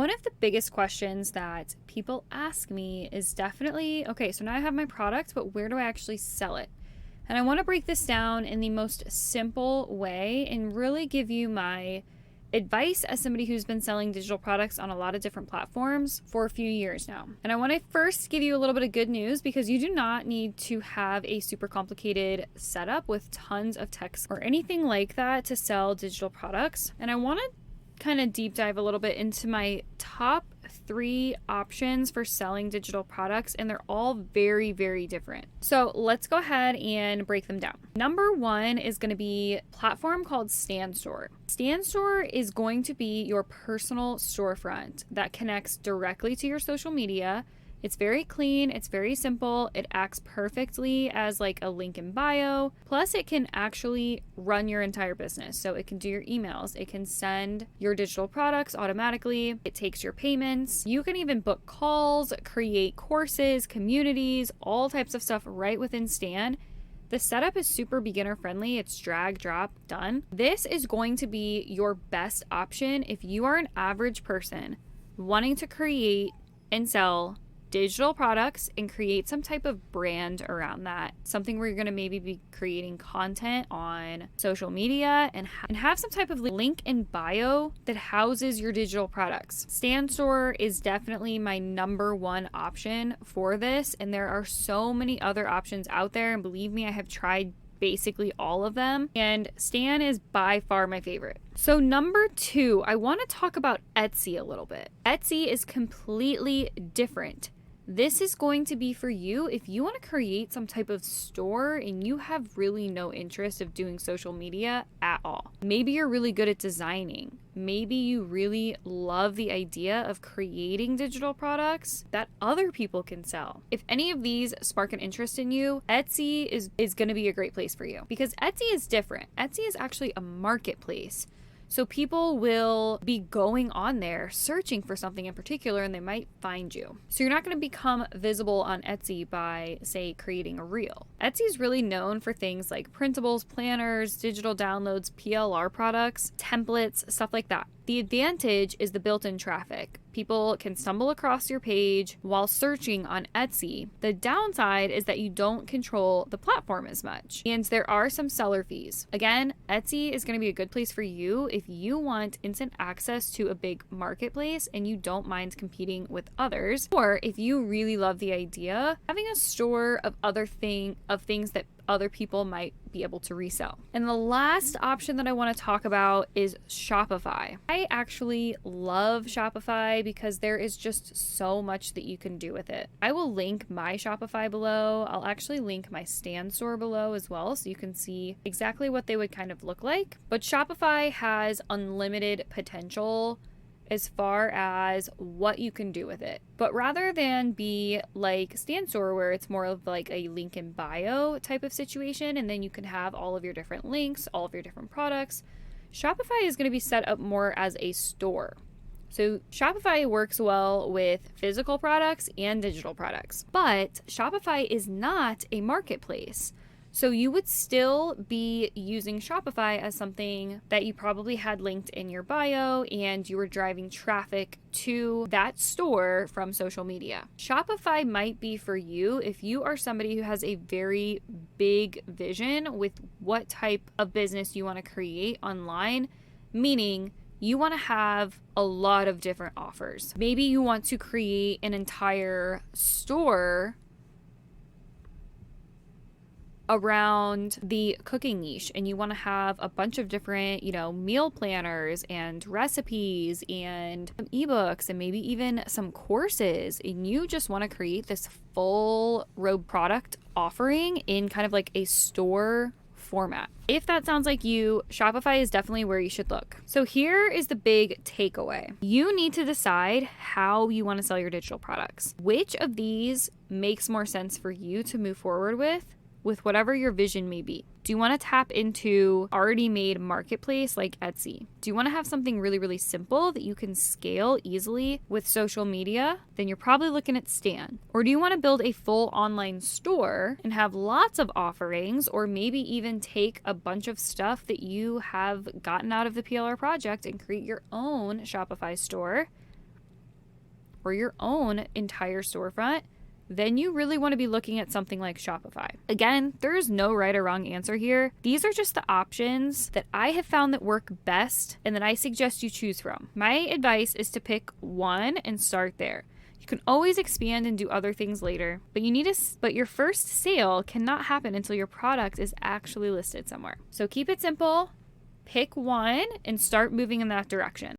One of the biggest questions that people ask me is definitely, okay, so now I have my product, but where do I actually sell it? And I want to break this down in the most simple way and really give you my advice as somebody who's been selling digital products on a lot of different platforms for a few years now. And I want to first give you a little bit of good news because you do not need to have a super complicated setup with tons of text or anything like that to sell digital products. And I want to kind of deep dive a little bit into my top 3 options for selling digital products, and they're all very, very different. So let's go ahead and break them down. Number 1 is going to be a platform called StanStore. StanStore is going to be your personal storefront that connects directly to your social media. It's very clean, it's very simple, it acts perfectly as like a link in bio, plus it can actually run your entire business. So it can do your emails, it can send your digital products automatically, it takes your payments, you can even book calls, create courses, communities, all types of stuff right within Stan. The setup is super beginner friendly. It's drag, drop, done. This is going to be your best option if you are an average person wanting to create and sell digital products and create some type of brand around that. Something where you're going to maybe be creating content on social media and have some type of link in bio that houses your digital products. StanStore is definitely my number 1 option for this, and there are so many other options out there, and believe me, I have tried basically all of them, and Stan is by far my favorite. So number 2, I want to talk about Etsy a little bit. Etsy is completely different. This is going to be for you if you want to create some type of store and you have really no interest of doing social media at all. Maybe you're really good at designing. Maybe you really love the idea of creating digital products that other people can sell. If any of these spark an interest in you, Etsy is going to be a great place for you because Etsy is different. Etsy is actually a marketplace. So people will be going on there searching for something in particular and they might find you. So you're not going to become visible on Etsy by, say, creating a reel. Etsy is really known for things like printables, planners, digital downloads, PLR products, templates, stuff like that. The advantage is the built-in traffic. People can stumble across your page while searching on Etsy. The downside is that you don't control the platform as much, and there are some seller fees. Again, Etsy is going to be a good place for you if you want instant access to a big marketplace and you don't mind competing with others, or if you really love the idea having a store of things that other people might be able to resell. And the last option that I want to talk about is Shopify. I actually love Shopify because there is just so much that you can do with it. I will link my Shopify below. I'll actually link my StanStore below as well so you can see exactly what they would kind of look like. But Shopify has unlimited potential as far as what you can do with it. But rather than be like StanStore where it's more of like a link in bio type of situation and then you can have all of your different links, all of your different products, Shopify is going to be set up more as a store. So Shopify works well with physical products and digital products, but Shopify is not a marketplace. So you would still be using Shopify as something that you probably had linked in your bio and you were driving traffic to that store from social media. Shopify might be for you if you are somebody who has a very big vision with what type of business you want to create online, meaning you want to have a lot of different offers. Maybe you want to create an entire store around the cooking niche and you want to have a bunch of different, meal planners and recipes and ebooks and maybe even some courses, and you just want to create this full road product offering in kind of like a store format. If that sounds like you, Shopify is definitely where you should look. So here is the big takeaway. You need to decide how you want to sell your digital products. Which of these makes more sense for you to move forward with whatever your vision may be? Do you want to tap into already made marketplace like Etsy? Do you want to have something really, really simple that you can scale easily with social media? Then you're probably looking at Stan. Or do you want to build a full online store and have lots of offerings, or maybe even take a bunch of stuff that you have gotten out of the PLR project and create your own Shopify store or your own entire storefront, then you really want to be looking at something like Shopify. Again, there's no right or wrong answer here. These are just the options that I have found that work best and that I suggest you choose from. My advice is to pick one and start there. You can always expand and do other things later, but your first sale cannot happen until your product is actually listed somewhere. So keep it simple, pick one, and start moving in that direction.